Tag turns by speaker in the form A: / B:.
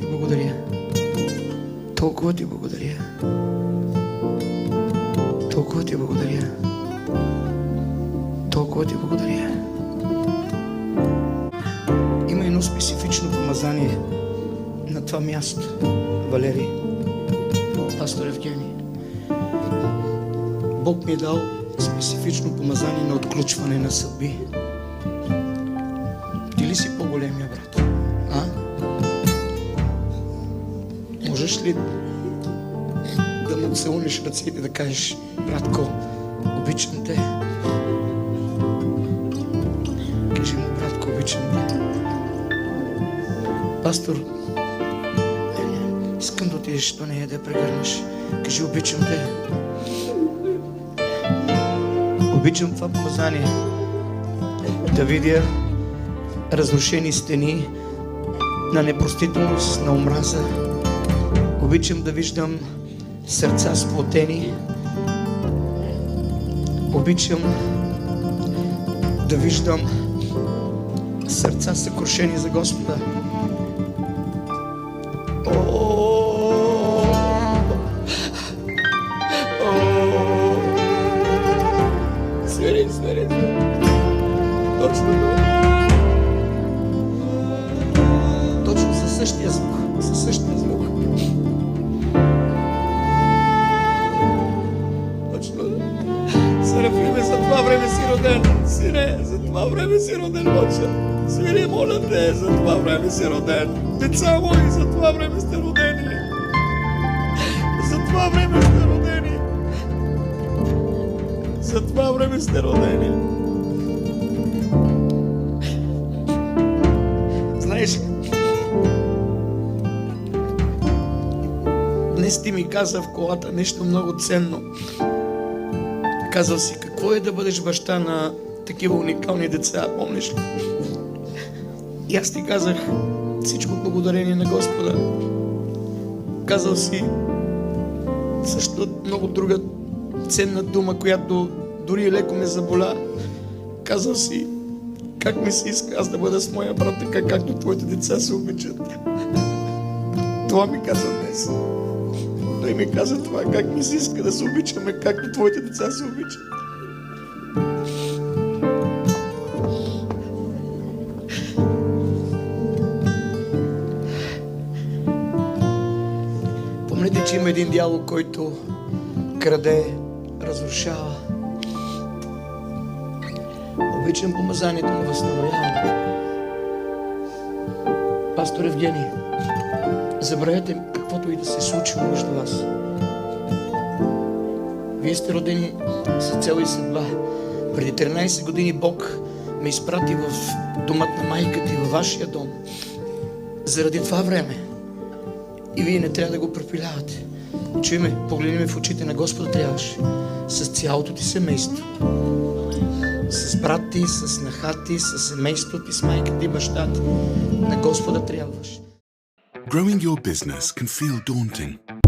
A: ти благодаря. Толкова ти благодаря. Толкова ти благодаря. Толкова ти благодаря. Има едно специфично помазание на това място, Валерий, пастор Евгений. Бог ми е дал специфично помазание на отключване на съдби. Ти ли си по-големия брат? А? Можеш ли да му целунеш ръцете и да кажеш: братко, обичам те? Кажи му: братко, обичам те. Пастор, искам да отидеш до нея да я прегърнеш. Кажи: обичам те. Обичам това помазание да видя разрушени стени на непростителност, на омраза. Обичам да виждам сърца сплотени. Обичам да виждам сърца съкрушени за Господа. Свери. Точно със същия звук. Точно. Серафиме, за това време си роден. Сине, за това време си роден, Отче. Свири, моля те, за това време си роден. Деца мои, за това време сте родени. За това време сте родени. За това време сте родени. Знаеш, днес ти ми каза в колата нещо много ценно. Казал си: какво е да бъдеш баща на такива уникални деца, помниш ли? И аз ти казах: всичко благодарение на Господа. Казал си също много друга ценна дума, която дори леко ме заболя. Казал си: как ми се иска аз да бъда с моя брат, така както твоите деца се обичат. Това ми каза днес. Той ми каза това: как ми се иска да се обичаме, както твоите деца се обичат. Помните, че има един дявол, който краде, разрушава. Обичам помазанието на възстановяване. Пастор Евгений, забравете каквото и да се случи между вас. Вие сте родени с цел и съдба. Преди 13 години Бог ме изпрати в домът на майка ти, във вашия дом, заради това време. И вие не трябва да го препилявате. Чуй ме, погледни ме в очите, на Господа трябваше. С цялото ти семейство. С брат ти, с снаха ти, с семейството ти, с майка ти, баща ти. На Господа трябваш.
B: Growing your business can feel daunting.